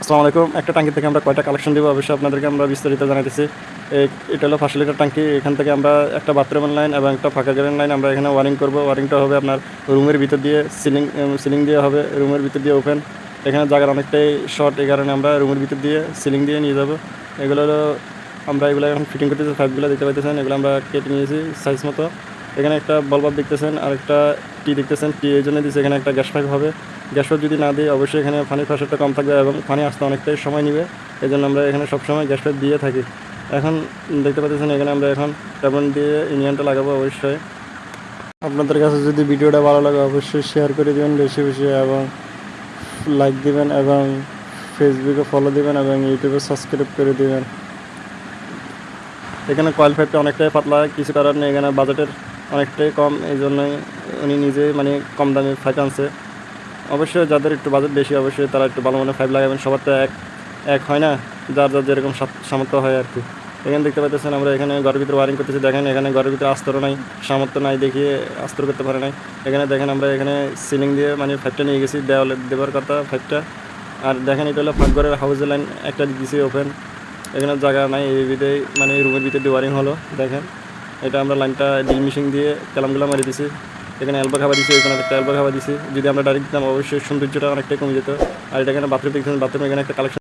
আসসালামু আলাইকুম। একটা ট্যাঙ্কি থেকে আমরা কয়টা কালেকশন দেবো অবশ্যই আপনাদেরকে আমরা বিস্তারিত জানাইতেছি। এটা হলো 500 লিটার ট্যাঙ্কি। এখান থেকে আমরা একটা বাথরুমের লাইন এবং একটা ফাঁকা জায়গার লাইন আমরা এখানে ওয়ারিং করব। ওয়ারিংটা হবে আপনার রুমের ভিতর দিয়ে সিলিং দিয়ে হবে, রুমের ভিতর দিয়ে ওপেন। এখানে জায়গার অনেকটাই শর্ট, এই কারণে আমরা রুমের ভিতর দিয়ে সিলিং দিয়ে নিয়ে যাব। এগুলো হলো আমরা এগুলো এখন ফিটিং করতেছি। পাইপগুলো দেখতে পাইতেছেন, এগুলো আমরা কেটে নিয়েছি সাইজ মতো। এখানে একটা বল বাল্ব দেখতেছেন আর একটা টি দেখতেছেন। টি এই জন্য দিয়েছি, এখানে একটা গ্যাস পাইপ হবে। গ্যাস পাইপ যদি না দিই অবশ্যই এখানে পানির প্রেশারটা কম থাকবে এবং পানি আসতে অনেকটাই সময় নেবে। এই জন্য আমরা এখানে সবসময় গ্যাস পাইপ দিয়ে থাকি। এখন দেখতে পাচ্ছেন এখানে আমরা এখন ট্যাবন দিয়ে ইউনিয়নটা লাগাবো। অবশ্যই আপনাদের কাছে যদি ভিডিওটা ভালো লাগে অবশ্যই শেয়ার করে দেবেন বেশি বেশি, এবং লাইক দিবেন, এবং ফেসবুকে ফলো দিবেন, এবং ইউটিউবে সাবস্ক্রাইব করে দিবেন। এখানে কয়েল পাইপটা অনেকটাই পাতলা, কিছু কারণে এখানে বাজেটের অনেকটাই কম, এই জন্যই উনি নিজেই কম দামে পাইপ আনছে। অবশ্যই যাদের একটু বাজেট বেশি অবশ্যই তারা একটু ভালো মানের পাইপ লাগাবেন। সবার তো এক হয় না, যার যার যেরকম সামর্থ্য হয় আর কি। এখানে দেখতে পাচ্ছেন আমরা এখানে ঘরের ভিতরে ওয়ারিং করতেছি। দেখেন এখানে ঘরের ভিতরে আস্তরও নাই, সামর্থ্য নাই দেখিয়ে আস্তর করতে পারে নাই। এখানে দেখেন আমরা এখানে সিলিং দিয়ে পাইপটা নিয়ে গেছি, দেওয়ালে দেবার কথা পাইপটা। আর দেখেন এটা হলো ফাঁকঘরের হাউজের লাইন একটা দিয়েছি ওপেন। এখানে জায়গা নাই, এই ভিতরে রুমের ভিতরে দিয়ে ওয়ারিং হলো। দেখেন এটা আমরা লাইনটা ড্রিল মেশিন দিয়ে কালামগুলো মারি দিছি। এখানে অ্যালবা খাবার দিছি, এখানে একটা অ্যালবা খাবার দিছি। যদি আমরা ডাইরেক্ট দিতাম অবশ্যই সৌন্দর্যটা অনেকটাই কমে যেত। আর এটা এখানে বাথরুম দেখছেন, বাথরুম এখানে একটা কালেকশন